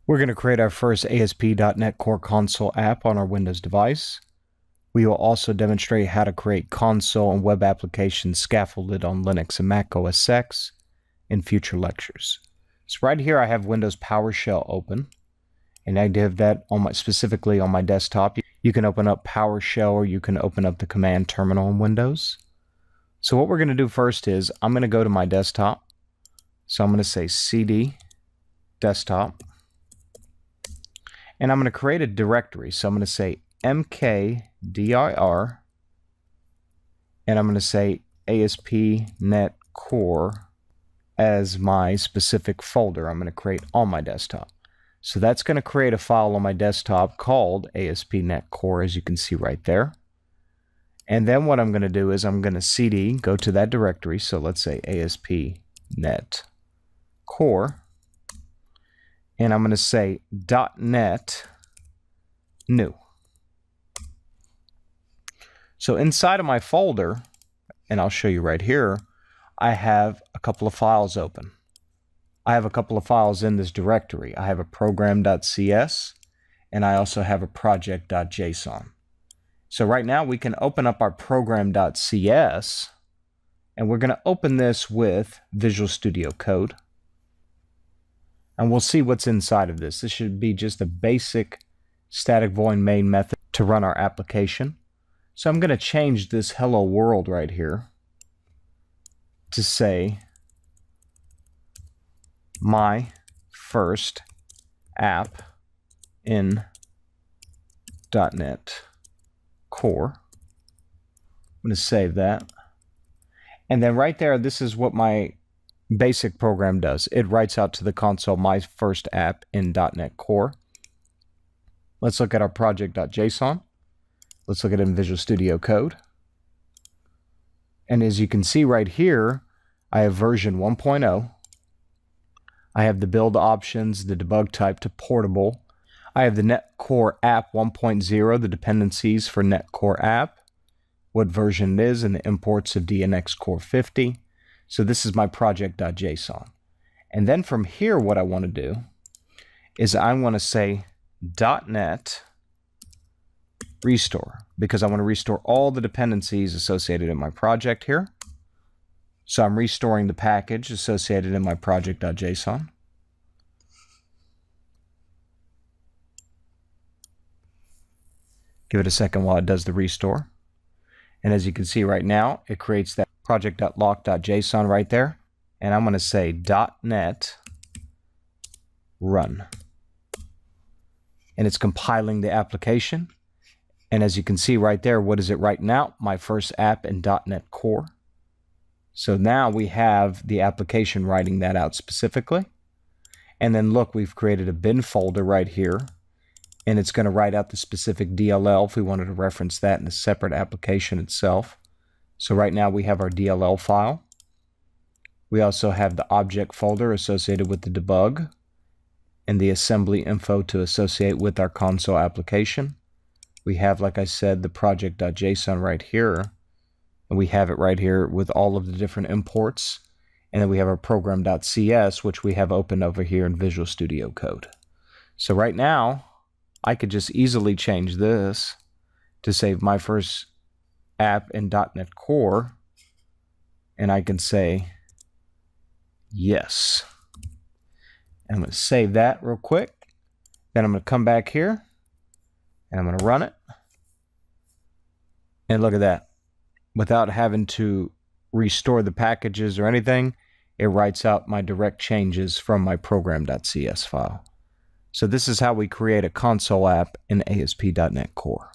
We're going to create our first ASP.NET Core Console app on our Windows device. We will also demonstrate how to create console and web applications scaffolded on Linux and Mac OS X in future lectures. So right here I have Windows PowerShell open, and I have that on specifically on my desktop. You can open up PowerShell or you can open up the command terminal in Windows. So what we're going to do first is I'm going to go to my desktop. So I'm going to say cd desktop. And I'm going to create a directory. So I'm going to say mkdir, and I'm going to say ASP.NET Core as my specific folder I'm going to create on my desktop. So that's going to create a file on my desktop called ASP.NET Core, as you can see right there. And then what I'm going to do is I'm going to cd, go to that directory. So let's say ASP.NET Core. And I'm going to say .NET new. So inside of my folder, and I'll show you right here, I have a couple of files open. I have a couple of files in this directory. I have a program.cs and I also have a project.json. So right now we can open up our program.cs, and we're going to open this with Visual Studio Code. And we'll see what's inside of this. This should be just a basic static void main method to run our application. So I'm going to change this hello world right here to say my first app in .NET Core. I'm going to save that. And then right there, this is what my basic program does. It writes out to the console my first app in .NET Core. Let's look at our project.json. Let's look at it in Visual Studio Code. And as you can see right here, I have version 1.0. I have the build options, the debug type to portable. I have the .NET Core app 1.0, the dependencies for .NET Core app, what version it is, and the imports of DNX Core 50. So this is my project.json. And then from here, what I want to do is I want to say .NET restore, because I want to restore all the dependencies associated in my project here. So I'm restoring the package associated in my project.json. Give it a second while it does the restore. And as you can see right now, it creates that project.lock.json right there. And I'm going to say .NET run. And it's compiling the application. And as you can see right there, what is it right now? My first app in .NET Core. So now we have the application writing that out specifically. And then look, we've created a bin folder right here. And it's going to write out the specific DLL if we wanted to reference that in a separate application itself. So right now we have our DLL file. We also have the object folder associated with the debug and the assembly info to associate with our console application. We have, like I said, the project.json right here. And we have it right here with all of the different imports. And then we have our program.cs, which we have open over here in Visual Studio Code. So right now, I could just easily change this to save my first app in .NET Core. And I can say yes. And I'm going to save that real quick. Then I'm going to come back here and I'm going to run it. And look at that. Without having to restore the packages or anything, it writes out my direct changes from my program.cs file. So this is how we create a console app in ASP.NET Core.